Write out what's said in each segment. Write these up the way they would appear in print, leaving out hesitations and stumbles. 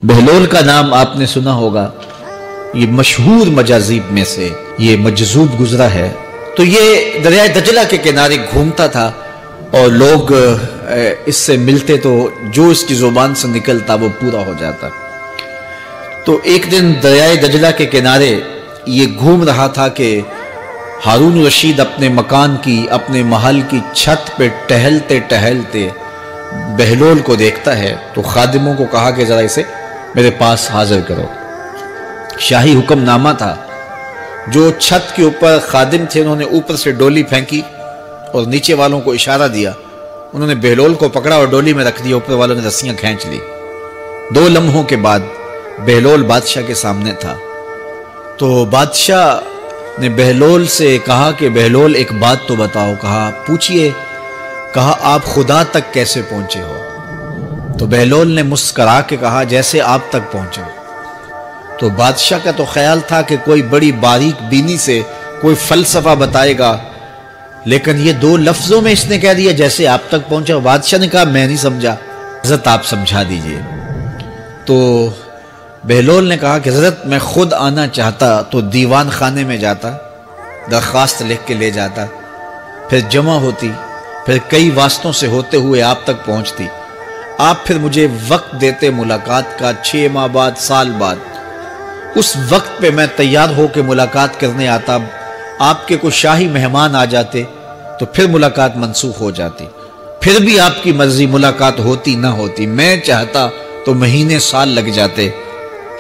بہلول کا نام آپ نے سنا ہوگا، یہ مشہور مجاذیب میں سے یہ مجذوب گزرا ہے۔ تو یہ دریائے دجلہ کے کنارے گھومتا تھا اور لوگ اس سے ملتے تو جو اس کی زبان سے نکلتا وہ پورا ہو جاتا۔ تو ایک دن دریائے دجلہ کے کنارے یہ گھوم رہا تھا کہ ہارون رشید اپنے مکان کی، اپنے محل کی چھت پہ ٹہلتے ٹہلتے بہلول کو دیکھتا ہے۔ تو خادموں کو کہا کہ ذرا اسے میرے پاس حاضر کرو۔ شاہی حکم نامہ تھا۔ جو چھت کے اوپر خادم تھے انہوں نے اوپر سے ڈولی پھینکی اور نیچے والوں کو اشارہ دیا، انہوں نے بہلول کو پکڑا اور ڈولی میں رکھ دیا، اوپر والوں نے رسیاں کھینچ لی۔ 2 لمحوں کے بعد بہلول بادشاہ کے سامنے تھا۔ تو بادشاہ نے بہلول سے کہا کہ بہلول ایک بات تو بتاؤ۔ کہا پوچھئے۔ کہا آپ خدا تک کیسے پہنچے ہو؟ تو بہلول نے مسکرا کے کہا جیسے آپ تک پہنچا۔ تو بادشاہ کا تو خیال تھا کہ کوئی بڑی باریک بینی سے کوئی فلسفہ بتائے گا، لیکن یہ 2 لفظوں میں اس نے کہہ دیا جیسے آپ تک پہنچا۔ بادشاہ نے کہا میں نہیں سمجھا، حضرت آپ سمجھا دیجئے۔ تو بہلول نے کہا کہ حضرت میں خود آنا چاہتا تو دیوان خانے میں جاتا، درخواست لکھ کے لے جاتا، پھر جمع ہوتی، پھر کئی واسطوں سے ہوتے ہوئے آپ تک پہنچتی۔ آپ پھر مجھے وقت دیتے ملاقات کا، 6 ماہ بعد، سال بعد۔ اس وقت پہ میں تیار ہو کے ملاقات کرنے آتا، آپ کے کوئی شاہی مہمان آ جاتے تو پھر ملاقات منسوخ ہو جاتی، پھر بھی آپ کی مرضی ملاقات ہوتی نہ ہوتی۔ میں چاہتا تو مہینے سال لگ جاتے،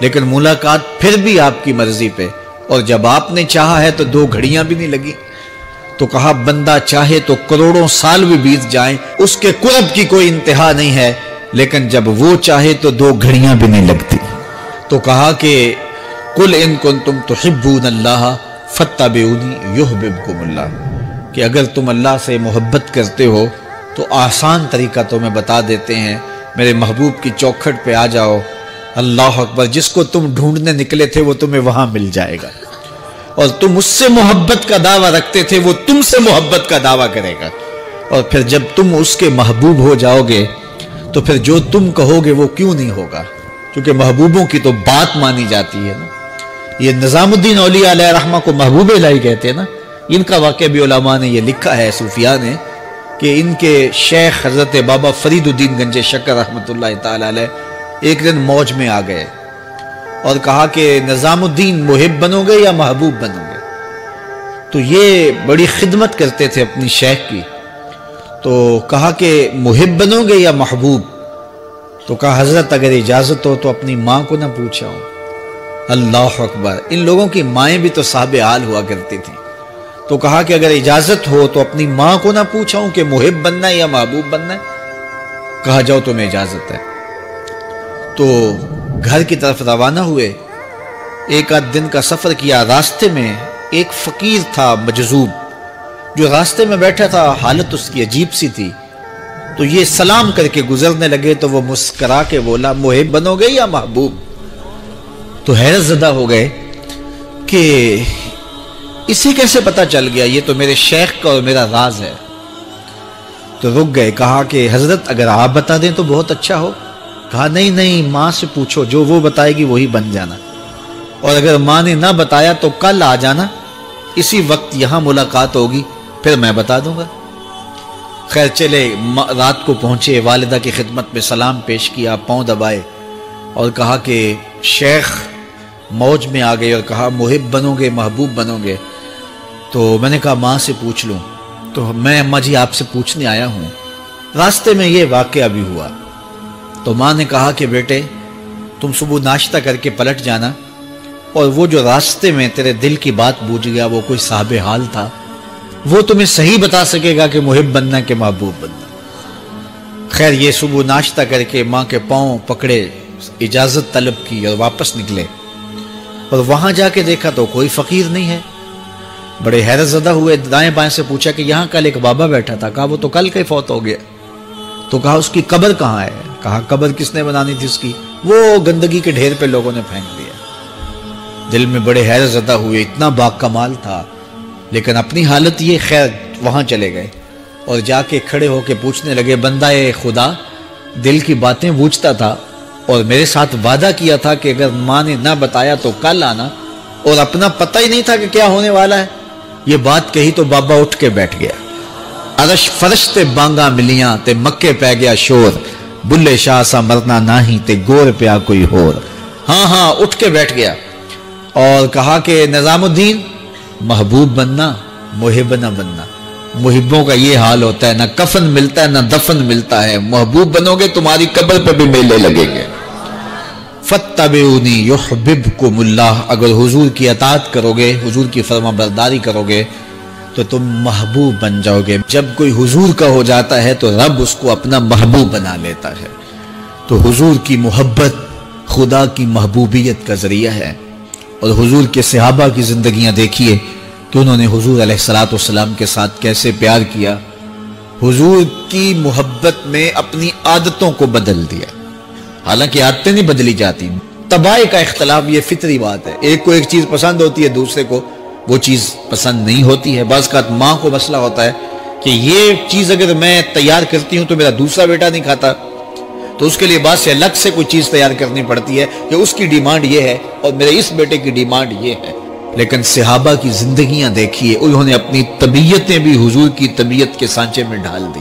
لیکن ملاقات پھر بھی آپ کی مرضی پہ، اور جب آپ نے چاہا ہے تو 2 گھڑیاں بھی نہیں لگی۔ تو کہا بندہ چاہے تو کروڑوں سال بھی بیت جائیں، اس کے قرب کی کوئی انتہا نہیں ہے، لیکن جب وہ چاہے تو 2 گھڑیاں بھی نہیں لگتی۔ تو کہا کہ قل ان کنتم تحبون اللہ فاتبعونی یحببکم اللہ، کہ اگر تم اللہ سے محبت کرتے ہو تو آسان طریقہ تمہیں بتا دیتے ہیں، میرے محبوب کی چوکھٹ پہ آ جاؤ، اللہ اکبر، جس کو تم ڈھونڈنے نکلے تھے وہ تمہیں وہاں مل جائے گا، اور تم اس سے محبت کا دعویٰ رکھتے تھے وہ تم سے محبت کا دعویٰ کرے گا، اور پھر جب تم اس کے محبوب ہو جاؤ گے تو پھر جو تم کہو گے وہ کیوں نہیں ہوگا، کیونکہ محبوبوں کی تو بات مانی جاتی ہے نا۔ یہ نظام الدین اولیاء علیہ رحمہ کو محبوب الہی کہتے ہیں نا۔ ان کا واقعہ بھی علماء نے یہ لکھا ہے، صوفیاء نے، کہ ان کے شیخ حضرت بابا فرید الدین گنج شکر رحمۃ اللہ تعالی علیہ ایک دن موج میں آ گئے اور کہا کہ نظام الدین محب بنو گے یا محبوب بنو گے؟ تو یہ بڑی خدمت کرتے تھے اپنی شیخ کی، تو کہا کہ محب بنو گے یا محبوب؟ تو کہا حضرت اگر اجازت ہو تو اپنی ماں کو نہ پوچھاؤں۔ اللہ اکبر، ان لوگوں کی مائیں بھی تو صاحب حال ہوا کرتی تھیں۔ تو کہا کہ اگر اجازت ہو تو اپنی ماں کو نہ پوچھاؤں کہ محب بننا ہے یا محبوب بننا ہے؟ کہا جاؤ تمہیں اجازت ہے۔ تو گھر کی طرف روانہ ہوئے، 1 دن کا سفر کیا۔ راستے میں ایک فقیر تھا مجذوب، جو راستے میں بیٹھا تھا، حالت اس کی عجیب سی تھی۔ تو یہ سلام کر کے گزرنے لگے تو وہ مسکرا کے بولا محب بنو گے یا محبوب؟ تو حیرت زدہ ہو گئے کہ اسے کیسے پتا چل گیا، یہ تو میرے شیخ کا اور میرا راز ہے۔ تو رک گئے، کہا کہ حضرت اگر آپ بتا دیں تو بہت اچھا ہو۔ کہا نہیں ماں سے پوچھو، جو وہ بتائے گی وہی بن جانا، اور اگر ماں نے نہ بتایا تو کل آ جانا، اسی وقت یہاں ملاقات ہوگی، پھر میں بتا دوں گا۔ خیر چلے، رات کو پہنچے، والدہ کی خدمت میں سلام پیش کیا، پاؤں دبائے اور کہا کہ شیخ موج میں آ گئے اور کہا محب بنو گے محبوب بنو گے؟ تو میں نے کہا ماں سے پوچھ لوں۔ تو میں اماں جی آپ سے پوچھنے آیا ہوں، راستے میں یہ واقعہ بھی ہوا۔ تو ماں نے کہا کہ بیٹے تم صبح ناشتہ کر کے پلٹ جانا، اور وہ جو راستے میں تیرے دل کی بات بوجھ گیا، وہ کوئی صاحب حال تھا، وہ تمہیں صحیح بتا سکے گا کہ محب بننا کہ محبوب بننا۔ خیر یہ صبح ناشتہ کر کے ماں کے پاؤں پکڑے، اجازت طلب کی اور واپس نکلے، اور وہاں جا کے دیکھا تو کوئی فقیر نہیں ہے۔ بڑے حیرت زدہ ہوئے، دائیں بائیں سے پوچھا کہ یہاں کل ایک بابا بیٹھا تھا۔ کہا وہ تو کل کا ہی فوت ہو گیا۔ تو کہا اس کی قبر کہاں ہے؟ کہا قبر کس نے بنانی تھی اس کی؟ وہ گندگی کے ڈھیر پہ لوگوں نے پھینک دیا۔ دل میں بڑے حیرت زدہ ہوئے، اتنا باکمال تھا، لیکن اپنی حالت یہ، خیر وہاں چلے گئے اور جا کے کھڑے ہو کے پوچھنے لگے بندہ خدا دل کی باتیں بوجھتا تھا، اور میرے ساتھ وعدہ کیا تھا کہ اگر ماں نے نہ بتایا تو کل آنا، اور اپنا پتہ ہی نہیں تھا کہ کیا ہونے والا ہے۔ یہ بات کہی تو بابا اٹھ کے بیٹھ گیا۔ عرش فرش تے بانگا ملیاں تے مکے پہ گیا شور، بلے شاہ سا مرنا ناہی تے گور پیا کوئی ہور۔ ہاں اٹھ کے بیٹھ گیا اور کہا کہ نظام الدین، محبوب بننا، محب نہ بننا۔ محبوں کا یہ حال ہوتا ہے، نہ کفن ملتا ہے نہ دفن ملتا ہے۔ محبوب بنو گے تمہاری قبر پہ بھی میلے لگیں گے۔ فَاتَّبِعُونِي يُحْبِبْكُمُ اللَّهُ، اگر حضور کی اطاعت کرو گے، حضور کی فرما برداری کرو گے تو تم محبوب بن جاؤ گے۔ جب کوئی حضور کا ہو جاتا ہے تو رب اس کو اپنا محبوب بنا لیتا ہے۔ تو حضور کی محبت خدا کی محبوبیت کا ذریعہ ہے۔ اور حضور کے صحابہ کی زندگیاں دیکھیے کہ انہوں نے حضور علیہ السلام کے ساتھ کیسے پیار کیا، حضور کی محبت میں اپنی عادتوں کو بدل دیا۔ حالانکہ عادتیں نہیں بدلی جاتی، طباع کا اختلاف یہ فطری بات ہے۔ ایک کو ایک چیز پسند ہوتی ہے، دوسرے کو وہ چیز پسند نہیں ہوتی ہے۔ بعض اوقات ماں کو مسئلہ ہوتا ہے کہ یہ چیز اگر میں تیار کرتی ہوں تو میرا دوسرا بیٹا نہیں کھاتا، تو اس کے لیے بعض سے الگ سے کوئی چیز تیار کرنی پڑتی ہے کہ اس کی ڈیمانڈ یہ ہے اور میرے اس بیٹے کی ڈیمانڈ یہ ہے۔ لیکن صحابہ کی زندگیاں دیکھیے، انہوں نے اپنی طبیعتیں بھی حضور کی طبیعت کے سانچے میں ڈھال دی۔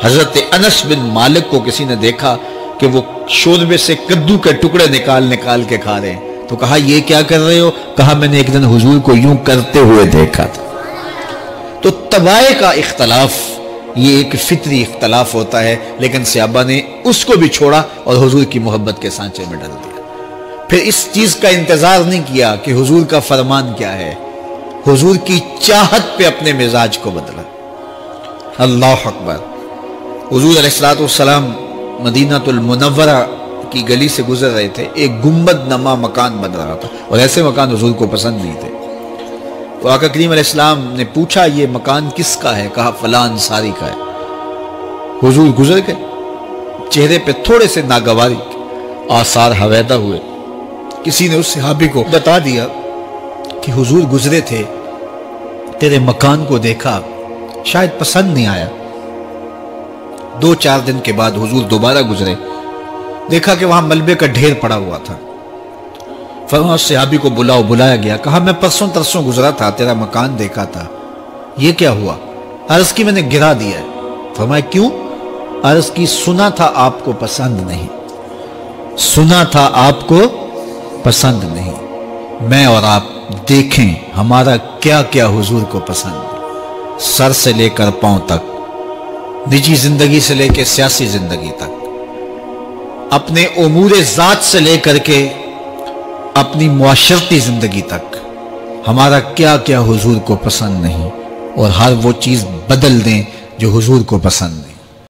حضرت انس بن مالک کو کسی نے دیکھا کہ وہ شوربے سے کدو کے ٹکڑے نکال کے کھا رہے ہیں، تو کہا یہ کیا کر رہے ہو؟ کہا میں نے ایک دن حضور کو یوں کرتے ہوئے دیکھا تھا۔ تو طباع کا اختلاف یہ ایک فطری اختلاف ہوتا ہے، لیکن صحابہ نے اس کو بھی چھوڑا اور حضور کی محبت کے سانچے میں ڈال دیا۔ پھر اس چیز کا انتظار نہیں کیا کہ حضور کا فرمان کیا ہے، حضور کی چاہت پہ اپنے مزاج کو بدلا۔ اللہ اکبر۔ حضور علیہ السلام مدینہ المنورہ کی گلی سے گزر رہے تھے، ایک گنبد نما مکان بن رہا تھا، اور ایسے مکان حضور کو پسند نہیں تھے۔ تو آقا کریم علیہ السلام نے پوچھا یہ مکان کس کا ہے؟ کہا فلاں انصاری کا ہے۔ حضور گزر گئے، چہرے پہ تھوڑے سے ناگواری آثار حویدہ ہوئے۔ کسی نے اس صحابی کو بتا دیا کہ حضور گزرے تھے، تیرے مکان کو دیکھا، شاید پسند نہیں آیا۔ 2-4 دن کے بعد حضور دوبارہ گزرے، دیکھا کہ وہاں ملبے کا ڈھیر پڑا ہوا تھا۔ فرمایا صحابی کو بلایا گیا، کہا میں پرسوں ترسوں گزرا تھا، تیرا مکان دیکھا تھا، یہ کیا ہوا؟ عرض کی میں نے گرا دیا ہے۔ فرمایا کیوں؟ عرض کی سنا تھا آپ کو پسند نہیں، سنا تھا آپ کو پسند نہیں۔ میں اور آپ دیکھیں ہمارا کیا کیا حضور کو پسند ہے، سر سے لے کر پاؤں تک، نجی زندگی سے لے کے سیاسی زندگی تک، اپنے امور ذات سے لے کر کے اپنی معاشرتی زندگی تک، ہمارا کیا کیا حضور کو پسند نہیں، اور ہر وہ چیز بدل دیں جو حضور کو پسند نہیں۔